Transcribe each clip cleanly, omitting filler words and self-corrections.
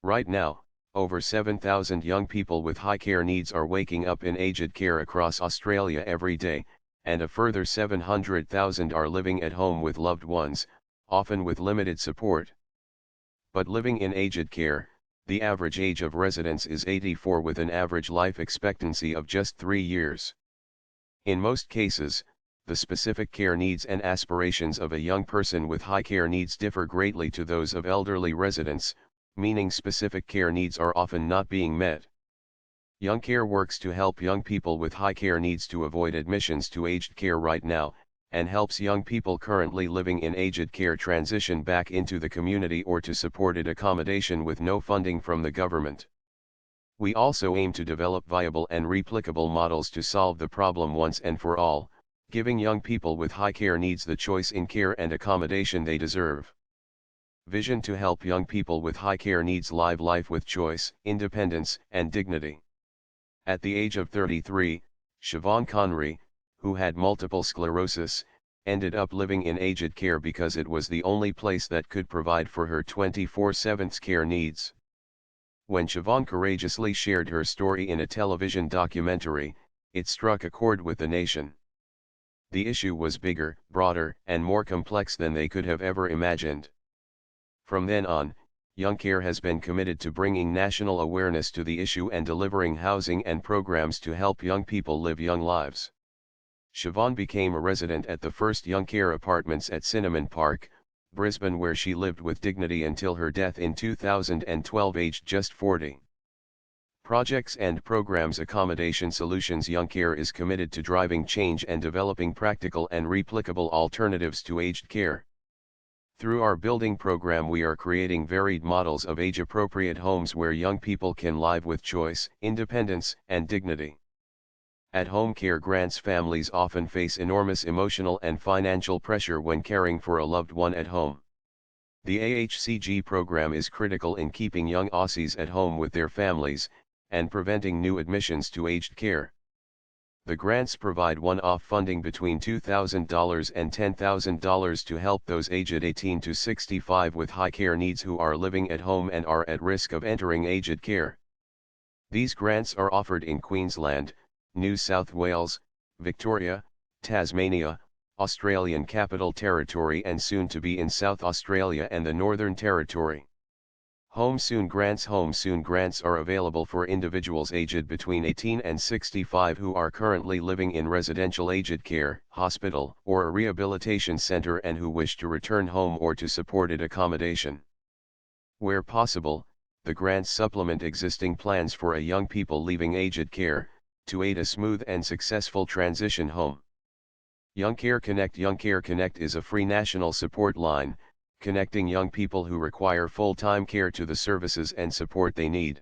Right now, over 7,000 young people with high care needs are waking up in aged care across Australia every day, and a further 700,000 are living at home with loved ones, often with limited support. But living in aged care, the average age of residents is 84 with an average life expectancy of just 3 years. In most cases, the specific care needs and aspirations of a young person with high care needs differ greatly to those of elderly residents, meaning specific care needs are often not being met. Youngcare works to help young people with high care needs to avoid admissions to aged care right now, and helps young people currently living in aged care transition back into the community or to supported accommodation with no funding from the government. We also aim to develop viable and replicable models to solve the problem once and for all, giving young people with high care needs the choice in care and accommodation they deserve. Vision to help young people with high care needs live life with choice, independence, and dignity. At the age of 33, Siobhan Connery, who had multiple sclerosis, ended up living in aged care because it was the only place that could provide for her 24/7 care needs. When Siobhan courageously shared her story in a television documentary, it struck a chord with the nation. The issue was bigger, broader, and more complex than they could have ever imagined. From then on, Youngcare has been committed to bringing national awareness to the issue and delivering housing and programs to help young people live young lives. Siobhan became a resident at the first Youngcare apartments at Cinnamon Park, Brisbane, where she lived with dignity until her death in 2012, aged just 40. Projects and Programs Accommodation Solutions. Youngcare is committed to driving change and developing practical and replicable alternatives to aged care. Through our building program, we are creating varied models of age-appropriate homes where young people can live with choice, independence, and dignity. At-home care grants families often face enormous emotional and financial pressure when caring for a loved one at home. The AHCG program is critical in keeping young Aussies at home with their families, and preventing new admissions to aged care. The grants provide one-off funding between $2,000 and $10,000 to help those aged 18 to 65 with high care needs who are living at home and are at risk of entering aged care. These grants are offered in Queensland, New South Wales, Victoria, Tasmania, Australian Capital Territory, and soon to be in South Australia and the Northern Territory. Home Soon Grants. Home Soon Grants are available for individuals aged between 18 and 65 who are currently living in residential aged care, hospital, or a rehabilitation center and who wish to return home or to supported accommodation. Where possible, the grants supplement existing plans for a young people leaving aged care, to aid a smooth and successful transition home. Youngcare Connect. Youngcare Connect is a free national support line, connecting young people who require full-time care to the services and support they need.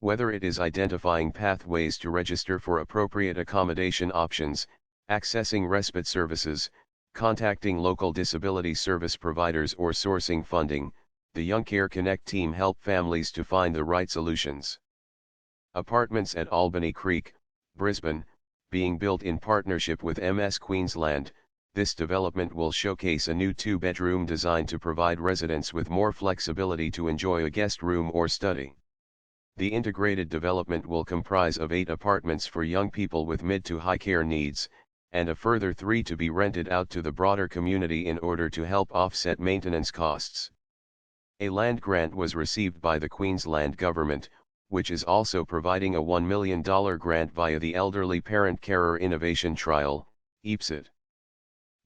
Whether it is identifying pathways to register for appropriate accommodation options, accessing respite services, contacting local disability service providers, or sourcing funding, the Youngcare Connect team help families to find the right solutions. Apartments at Albany Creek, Brisbane, being built in partnership with MS Queensland. This development will showcase a new 2-bedroom design to provide residents with more flexibility to enjoy a guest room or study. The integrated development will comprise of 8 apartments for young people with mid to high care needs, and a further 3 to be rented out to the broader community in order to help offset maintenance costs. A land grant was received by the Queensland Government, which is also providing a $1 million grant via the Elderly Parent Carer Innovation Trial, EPSIT.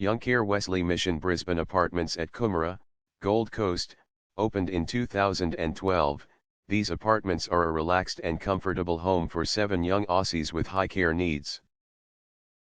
Youngcare Wesley Mission. Brisbane Apartments at Coomera, Gold Coast, opened in 2012. These apartments are a relaxed and comfortable home for 7 young Aussies with high care needs.